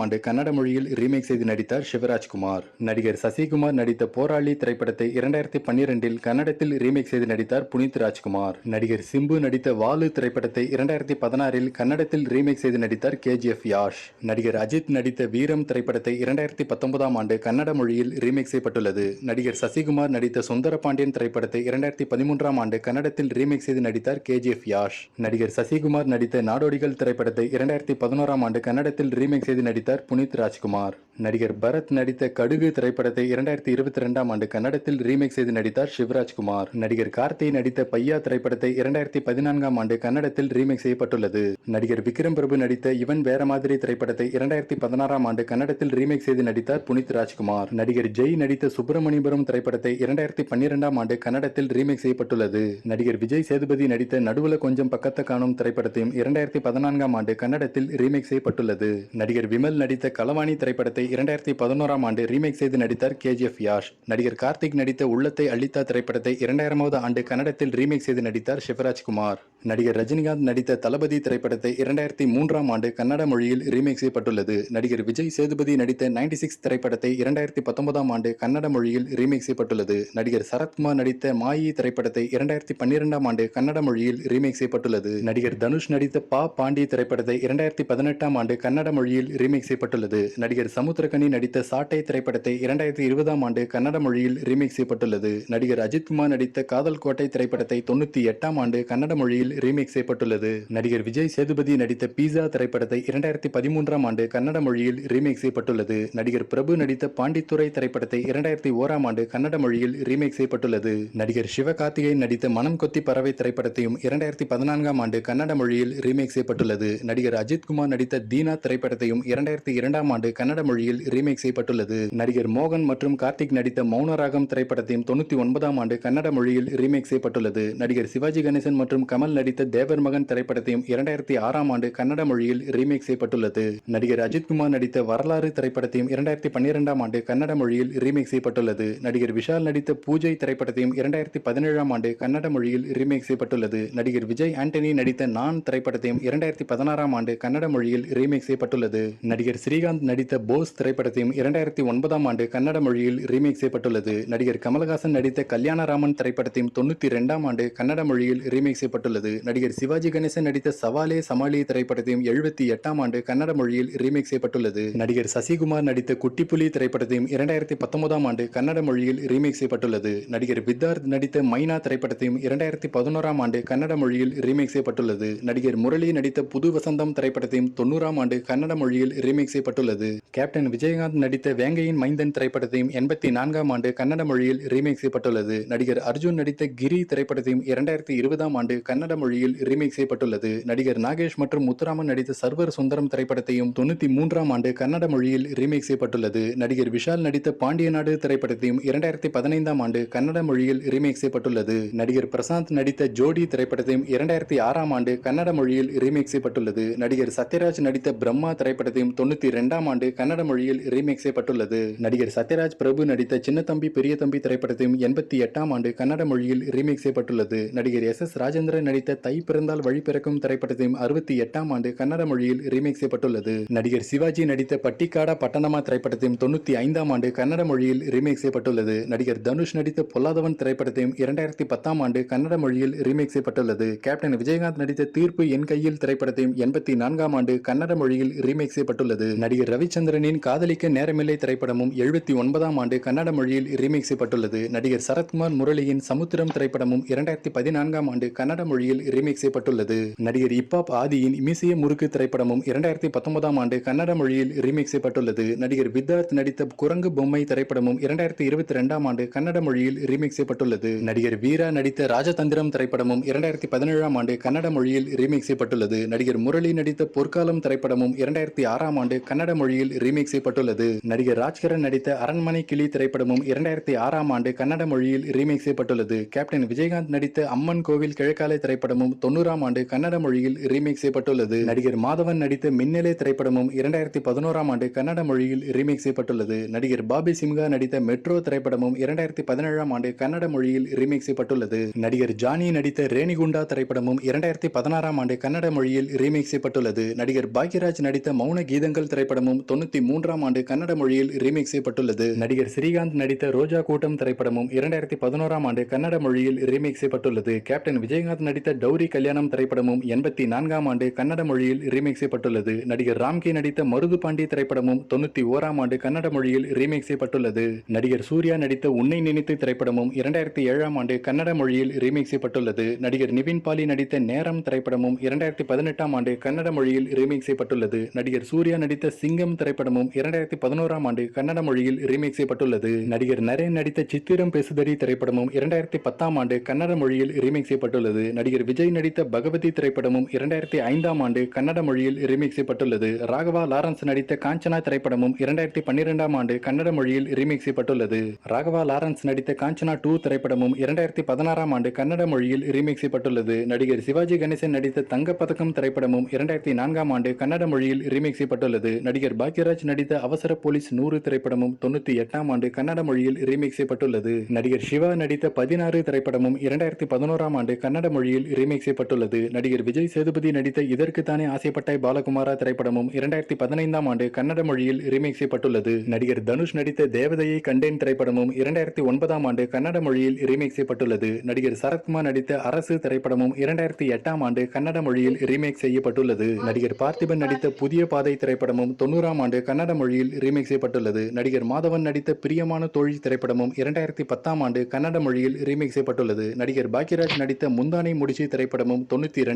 ஆண்டு கன்னட மொழியில் ரீமேக் செய்து நடித்தார் சிவராஜ்குமார். நடிகர் சசிகுமார் நடித்த போராளி திரைப்படத்தை 2012இல் கன்னடத்தில் ரீமேக் செய்து நடித்தார் புனித் ராஜ்குமார். நடிகர் சிம்பு நடித்த வாலு திரைப்படத்தை 2016இல் கன்னடத்தில் ரீமேக் செய்து நடித்தார் கேஜிஎஃப் யாஷ். நடிகர் அஜித் நடித்த வீரம் திரைப்படத்தை 2019ஆம் ஆண்டு கன்னட மொழியில் ரீமேக் செய்யப்பட்டுள்ளது. நடிகர் சசிகுமார் நடித்த சுந்தரபாண்டியன் திரைப்படத்தை 2013ஆம் ஆண்டு கன்னடத்தில் ரீமேக் செய்து நடித்தார் கேஜிஎஃப் யாஷ். நடிகர் சசிகுமார் நடித்த நாடோடிகள் திரைப்படத்தை 2011ஆம் ஆண்டு கன்னடத்தில் ரீமேக் செய்து நடித்தார் புனித் ராஜ்குமார். நடிகர் பரத் நடித்த கடுகு திரைப்படத்தை 2022ஆம் ஆண்டு கன்னடத்தில் ரீமேக் செய்து நடித்தார் சிவராஜ்குமார். நடிகர் கார்த்தி நடித்த பையா திரைப்படத்தை 2014ஆம் ஆண்டு கன்னடத்தில் ரீமேக் செய்யப்பட்டுள்ளது. நடிகர் விக்ரம் பிரபு நடித்த இவன் வேற மாதிரி திரைப்படத்தை 2016ஆம் ஆண்டு கன்னடத்தில் ரீமேக் செய்து நடித்தார் புனித் ராஜ்குமார். நடிகர் ஜெய் நடித்த சுப்பிரமணியபுரம் திரைப்படத்தை 2012ஆம் ஆண்டு கன்னடத்தில் ரீமேக் செய்யப்பட்டுள்ளது. நடிகர் விஜய் சேதுபதி நடித்த நடுவுல கொஞ்சம் பக்கத்தை காணும் திரைப்படத்தையும் 2014ஆம் ஆண்டு கன்னடத்தில் ரீமேக் செய்யப்பட்டுள்ளது. நடிகர் விமல் நடித்த களவாணி திரைப்படத்தை 2011ஆம் ஆண்டு ரீமேக் செய்து நடித்தார் கேஜிஎஃப் யாஷ். நடிகர் கார்த்திக் நடித்த உள்ளத்தை அள்ளித்தா திரைப்படத்தை 2000வது ஆண்டு கன்னடத்தில் ரீமேக் செய்து நடித்தார் சிவராஜ்குமார். நடிகர் ரஜினிகாந்த் நடித்த தளபதி திரைப்படத்தை 2003ஆம் ஆண்டு கன்னட மொழியில் ரீமேக் செய்யப்பட்டுள்ளது. நடிகர் விஜய் சேதுபதி நடித்த 96 திரைப்படத்தை 2019ஆம் ஆண்டு கன்னட மொழியில் ரீமேக் செய்யப்பட்டுள்ளது. நடிகர் சரத்குமார் நடித்த மாயி திரைப்படத்தை 2012ஆம் ஆண்டு கன்னட மொழியில் ரீமேக் செய்யப்பட்டுள்ளது. நடிகர் தனுஷ் நடித்த பா பாண்டி திரைப்படத்தை 2018ஆம் ஆண்டு கன்னட மொழியில் ரீமேக் செய்யப்பட்டுள்ளது. நடிகர் சமுத்திரகனி நடித்த சாட்டை திரைப்படத்தை 2020ஆம் ஆண்டு கன்னட மொழியில் ரீமேக் செய்யப்பட்டுள்ளது. நடிகர் அஜித்குமார் நடித்த காதல் கோட்டை திரைப்படத்தை 98ஆம் ஆண்டு கன்னட மொழியில் ரீமேக் செய்யப்பட்டுள்ளது. நடிகர் விஜய் சேதுபதி நடித்த பீஸா திரைப்படத்தை 2013ஆம் ஆண்டு கன்னட மொழியில் ரீமேக் செய்யப்பட்டுள்ளது. நடிகர் பிரபு நடித்த பாண்டித்துறை திரைப்படத்தை 2001ஆம் ஆண்டு கன்னட மொழியில் ரீமேக் செய்யப்பட்டுள்ளது. நடிகர் சிவகார்த்திகேயன் நடித்த மனம் கொத்தி பறவை திரைப்படத்தையும் 2014ஆம் ஆண்டு கன்னட மொழியில் ரீமேக் செய்யப்பட்டுள்ளது. நடிகர் அஜித்குமார் நடித்த தீனா திரைப்படத்தையும் 2002ஆம் ஆண்டு கன்னட மொழியில் ரீமேக் செய்யப்பட்டுள்ளது. நடிகர் மோகன் மற்றும் கார்த்திக் நடித்த மௌனராகம் திரைப்படத்தையும் 99ஆம் ஆண்டு கன்னட மொழியில் ரீமேக் செய்யப்பட்டுள்ளது. நடிகர் சிவாஜி கணேசன் மற்றும் கமல் நடித்த தேவர் மகன் திரைப்படத்தையும் 2006ஆம் ஆண்டு கன்னட மொழியில் ரீமேக் செய்யப்பட்டுள்ளது. நடிகர் அஜித்குமார் நடித்த வரலாறு திரைப்படத்தையும் 2012ஆம் ஆண்டு கன்னட மொழியில் ரீமேக் செய்யப்பட்டுள்ளது. நடிகர் விஷால் நடித்த பூஜை திரைப்படத்தையும் 2017ஆம் ஆண்டு கன்னட மொழியில் ரீமேக் செய்யப்பட்டுள்ளது. நடிகர் விஜய் ஆண்டனி நடித்த நான் திரைப்படத்தையும் 2016ஆம் ஆண்டு கன்னட மொழியில் ரீமேக் செய்யப்பட்டுள்ளது. நடிகர் ஸ்ரீகாந்த் நடித்த போஸ் திரைப்படத்தையும் 2009ஆம் ஆண்டு கன்னட மொழியில் ரீமேக் செய்யப்பட்டுள்ளது. நடிகர் கமலஹாசன் நடித்த கல்யாணராமன் திரைப்படத்தையும் 92ஆம் ஆண்டு கன்னட மொழியில் ரீமேக் செய்யப்பட்டுள்ளது. நடிகர் சிவாஜி கணேசன் நடித்த சவாலே சமாளி திரைப்படத்தையும் 78ஆம் ஆண்டு கன்னட மொழியில் ரீமேக் செய்யப்பட்டுள்ளது. நடிகர் சசிகுமார் நடித்த குட்டிப்புலி திரைப்படத்தையும் 2019ஆம் ஆண்டு கன்னட மொழியில் ரீமேக் செய்யப்பட்டுள்ளது. நடிகர் வித்தார்த் நடித்த மைனா திரைப்படத்தையும் 2011ஆம் ஆண்டு கன்னட மொழியில் ரீமேக் செய்யப்பட்டுள்ளது. நடிகர் முரளி நடித்த புது வசந்தம் திரைப்படத்தையும் 90ஆம் ஆண்டு கன்னட மொழியில் ரீமேக் செய்யப்பட்டுள்ளது. கேப்டன் விஜயகாந்த் நடித்த வேங்கையின் மைந்தன் திரைப்படத்தையும் 84ஆம் ஆண்டு கன்னட மொழியில் ரீமேக் செய்யப்பட்டுள்ளது. நடிகர் அர்ஜுன் நடித்த கிரி திரைப்படத்தையும் 2020ஆம் ஆண்டு கன்னட மொழியில் ரீமேக் செய்யப்பட்டுள்ளது. நடிகர் நாகேஷ் மற்றும் முத்துராமன் நடித்த சர்வர் சுந்தரம் திரைப்படத்தையும் 93ஆம் ஆண்டு கன்னட மொழியில் ரீமேக் செய்யப்பட்டுள்ளது. நடிகர் விஷால் நடித்த பாண்டிய நாடு திரைப்படத்தையும் 2015ஆம் ஆண்டு கன்னட மொழியில் ரீமேக் செய்யப்பட்டுள்ளது. நடிகர் பிரசாந்த் நடித்த ஜோடி திரைப்படத்தையும் 2006ஆம் ஆண்டு கன்னட மொழியில் ரீமேக் செய்யப்பட்டுள்ளது. நடிகர் சத்யராஜ் நடித்த பிரம்மா திரைப்படத்தையும் 92ஆம் ஆண்டு கன்னட மொழியில் ரீமேக் செய்யப்பட்டுள்ளது. நடிகர் சத்யராஜ் பிரபு நடித்த சின்ன தம்பி பெரிய தம்பி திரைப்படத்தையும் 88ஆம் ஆண்டு கன்னட மொழியில் ரீமேக் செய்யப்பட்டுள்ளது. நடிகர் எஸ் ராஜேந்திரன் நடித்த தை பிறந்தால் வழி பிறக்கும் திரைப்படத்தையும் 68ஆம் ஆண்டு கன்னட மொழியில் ரீமேக் செய்யப்பட்டுள்ளது. நடிகர் சிவாஜி நடித்த பட்டிக்காடா பட்டணமா திரைப்படத்தையும் 95ஆம் ஆண்டு கன்னட மொழியில் ரீமேக் செய்யப்பட்டுள்ளது. நடிகர் தனுஷ் நடித்த பொல்லாதவன் திரைப்படத்தையும் 2010ஆம் ஆண்டு கன்னட மொழியில் ரீமேக் செய்யப்பட்டுள்ளது. கேப்டன் விஜயகாந்த் நடித்த தீர்ப்பு என் கையில் திரைப்படத்தையும் 84ஆம் ஆண்டு கன்னட மொழியில் ரீமேக் செய்யப்பட்டுள்ளது. நடிகர் ரவிச்சந்திரனின் காதலிக்க நேரமில்லை திரைப்படமும் 79ஆம் ஆண்டு கன்னட மொழியில் ரீமேக் செய்யப்பட்டுள்ளது. நடிகர் சரத்குமார் முரளியின் சமுத்திரம் திரைப்படமும் 2014ஆம் ஆண்டு கன்னட மொழியில் ரீமேக் செய்யப்பட்டுள்ளது. நடிகர் இப்பாப் ஆதியின் இமிசிய முறுக்கு திரைப்படமும் 2019ஆம் ஆண்டு கன்னட மொழியில் ரீமேக் செய்யப்பட்டுள்ளது. நடிகர் வித்தார்த் நடித்த குரங்கு பொம்மை திரைப்படமும் 2022ஆம் ஆண்டு கன்னட மொழியில் ரீமேக் செய்யப்பட்டுள்ளது. நடிகர் வீரா நடித்த ராஜதந்திரம் திரைப்படமும் 2017ஆம் ஆண்டு கன்னட மொழியில் ரீமேக் செய்யப்பட்டுள்ளது. நடிகர் முரளி நடித்த பொற்காலம் திரைப்படமும் 2006ஆம் ஆண்டு கன்னட மொழியில் ரீமேக் ரீமேக் செய்யப்பட்டுள்ளது. நடிகர் ராஜ்கரன் நடித்த அரண்மனை கிளி திரைப்படமும் 2006ஆம் ஆண்டு கன்னட மொழியில் ரீமேக் செய்யப்பட்டுள்ளது. கேப்டன் விஜயகாந்த் நடித்த அம்மன் கோவில் கிழக்காலை திரைப்படமும் 90ஆம் ஆண்டு கன்னட மொழியில் ரீமேக் செய்யப்பட்டுள்ளது. நடிகர் மாதவன் நடித்த மின்னலே திரைப்படமும் 2011ஆம் ஆண்டு கன்னட மொழியில் ரீமேக் செய்யப்பட்டுள்ளது. நடிகர் பாபி சிம்ஹா நடித்த மெட்ரோ திரைப்படமும் 2017ஆம் ஆண்டு கன்னட மொழியில் ரீமேக் செய்யப்பட்டுள்ளது. நடிகர் ஜானி நடித்த ரேணிகுண்டா திரைப்படமும் 2016ஆம் ஆண்டு கன்னட மொழியில் ரீமேக் செய்யப்பட்டுள்ளது. நடிகர் பாக்யராஜ் நடித்த மௌன கீதங்கள் திரைப்படமும் 93ஆம் ஆண்டு கன்னட மொழியில் ரீமேக் செய்யப்பட்டுள்ளது. நடிகர் ஸ்ரீகாந்த் நடித்த ரோஜா கூட்டம் திரைப்படமும் 2011ஆம் ஆண்டு கன்னட மொழியில் ரீமேக் செய்யப்பட்டுள்ளது. கேப்டன் விஜயகாந்த் நடித்த டௌரி கல்யாணம் திரைப்படமும் 84ஆம் ஆண்டு கன்னட மொழியில் ரீமேக் செய்யப்பட்டுள்ளது. நடிகர் ராம்கி நடித்த மருது பாண்டி திரைப்படமும் 91ஆம் ஆண்டு கன்னட மொழியில் ரீமேக் செய்யப்பட்டுள்ளது. நடிகர் சூர்யா நடித்த உன்னை நினைத்து திரைப்படமும் 2007ஆம் ஆண்டு கன்னட மொழியில் ரீமேக் செய்யப்பட்டுள்ளது. நடிகர் நிவின் பாலி நடித்த நேரம் திரைப்படமும் 2018ஆம் ஆண்டு கன்னட மொழியில் ரீமேக் செய்யப்பட்டுள்ளது. நடிகர் சூர்யா நடித்த சிங்கம் திரைப்படமும் 2011ஆம் ஆண்டு கன்னட மொழியில் ரீமேக் செய்யப்பட்டுள்ளது. நடிகர் நரேன் நடித்த சித்திரம் பேசுதடி திரைப்படமும் 2010ஆம் ஆண்டு கன்னட மொழியில் ரீமேக் செய்யப்பட்டுள்ளது. நடிகர் விஜய் நடித்த பகவதி திரைப்படமும் 2005ஆம் ஆண்டு கன்னட மொழியில் ரீமேக் செய்யப்பட்டுள்ளது. ராகவா லாரன்ஸ் நடித்த காஞ்சனா திரைப்படமும் 2012ஆம் ஆண்டு கன்னட மொழியில் ரீமேக் செய்யப்பட்டுள்ளது. ராகவா லாரன்ஸ் நடித்த காஞ்சனா 2 திரைப்படமும் 2016ஆம் ஆண்டு கன்னட மொழியில் ரீமேக் செய்யப்பட்டுள்ளது. நடிகர் சிவாஜி கணேசன் நடித்த தங்கப்பதக்கம் திரைப்படமும் 2004ஆம் ஆண்டு கன்னட மொழியில் ரீமேக் செய்யப்பட்டுள்ளது. நடிகர் பாக்யராஜ் நடித்த அவசர போலீஸ் 100 திரைப்படமும் 98ஆம் ஆண்டு கன்னட மொழியில் ரீமேக் செய்யப்பட்டுள்ளது. நடிகர் சிவா நடித்த 16 திரைப்படமும் 2011ஆம் ஆண்டு கன்னட மொழியில் ரீமேக் செய்யப்பட்டுள்ளது. நடிகர் விஜய் சேதுபதி நடித்த இதற்கு தானே ஆசைப்பட்டாய் பாலகுமாரா திரைப்படமும் 2015ஆம் ஆண்டு கன்னட மொழியில் ரீமேக் செய்யப்பட்டுள்ளது. நடிகர் தனுஷ் நடித்த தேவதையை கண்டேன் திரைப்படமும் 2009ஆம் ஆண்டு கன்னட மொழியில் ரீமேக் செய்யப்பட்டுள்ளது. நடிகர் சரத்குமார் நடித்த அரசு திரைப்படமும் 2008ஆம் ஆண்டு கன்னட மொழியில் ரீமேக் செய்யப்பட்டுள்ளது. நடிகர் பார்த்திபன் நடித்த புதிய பாதை திரைப்படமும் 90ஆம் ஆண்டு கன்னட மொழியில் ரீமேக் செய்யப்பட்டுள்ளது. நடிகர் மாதவன் நடித்த பிரியமான தோழி திரைப்படமும் 2010ஆம் ஆண்டு கன்னட மொழியில் ரீமேக் செய்யப்பட்டுள்ளது. நடிகர் பாக்யராஜ் நடித்த முந்தானை முடிச்சு திரைப்படமும் 92